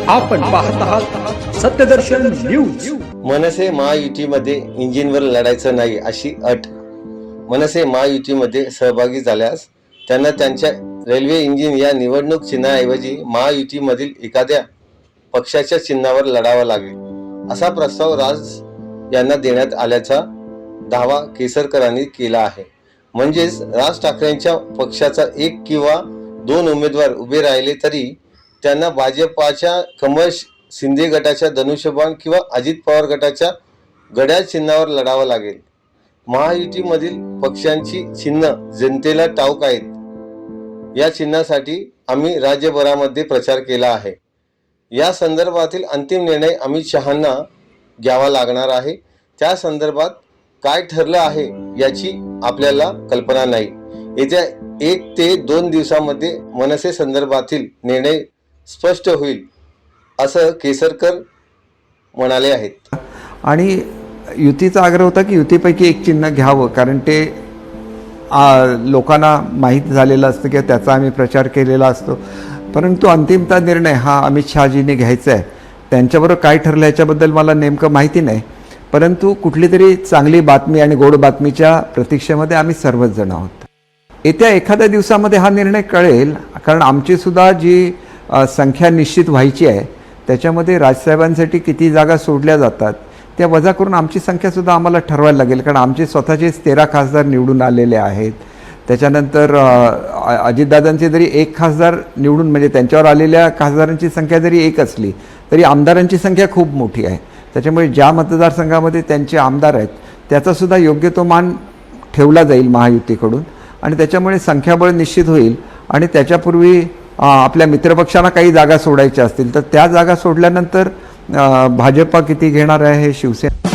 आपण पाहत आहात सत्यदर्शन न्यूज। मनसे महायुतीमध्ये इंजिनवर लढायचं नाही अशी अट। मनसे महायुतीमध्ये सहभागी झाल्यास त्यांना त्यांच्या रेल्वे इंजिन या निवडणूक चिन्हाऐवजी महायुतीमधील एखाद्या पक्षाच्या चिन्हावर लढावं लागेल असा प्रस्ताव राज यांना देण्यात आल्याचा दावा केसरकरांनी केला आहे। म्हणजेच राज ठाकरेंच्या पक्षाचा एक किंवा दोन उमेदवार उभे राहिले तरी त्यांना भाजपाच्या कमळ शिंदे गटाच्या धनुष्यबाण किंवा अजित पवार गटाच्या घड्याळ चिन्हावर लढावं लागेल। महायुतीमधील पक्षांची चिन्ह जनतेला ठाऊक आहेत। या चिन्हासाठी आम्ही राज्यभरामध्ये प्रचार केला आहे। या संदर्भातील अंतिम निर्णय अमित शहांना घ्यावा लागणार आहे। त्या संदर्भात काय ठरलं आहे याची आपल्याला कल्पना नाही। येत्या 1 ते 2 दिवसांमध्ये मनसे संदर्भातील निर्णय स्पष्ट होईल असं केसरकर म्हणाले आहेत। आणि युतीचा आग्रह होता की युतीपैकी एक चिन्ह घ्यावं, कारण ते लोकांना माहीत झालेलं असतं किंवा त्याचा आम्ही प्रचार केलेला असतो। परंतु अंतिमता निर्णय हा अमित शहाजींनी घ्यायचा आहे। त्यांच्याबरोबर काय ठरलं याच्याबद्दल मला नेमकं माहिती नाही, परंतु कुठली तरी चांगली बातमी आणि गोड बातमीच्या प्रतीक्षेमध्ये आम्ही सर्वच जण आहोत। येत्या एखाद्या दिवसामध्ये हा निर्णय कळेल, कारण आमची सुद्धा जी संख्या निश्चित व्हायची आहे त्याच्यामध्ये राजसाहेबांसाठी किती जागा सोडल्या जातात त्या वजा करून आमची संख्यासुद्धा आम्हाला ठरवायला लागेल, कारण आमचे स्वतःचेच 13 खासदार निवडून आलेले आहेत। त्याच्यानंतर अजितदादांचे जरी 1 खासदार निवडून, म्हणजे त्यांच्यावर आलेल्या खासदारांची संख्या जरी 1 असली तरी आमदारांची संख्या खूप मोठी आहे। त्याच्यामुळे ज्या मतदारसंघामध्ये त्यांचे आमदार आहेत त्याचासुद्धा योग्य तो मान ठेवला जाईल महायुतीकडून, आणि त्याच्यामुळे संख्याबळ निश्चित होईल। आणि त्याच्यापूर्वी आपल्या मित्रपक्षांना काही जागा सोडायच्या असतील तर त्या जागा सोडल्यानंतर भाजपा किती घेणार आहे हे शिवसेना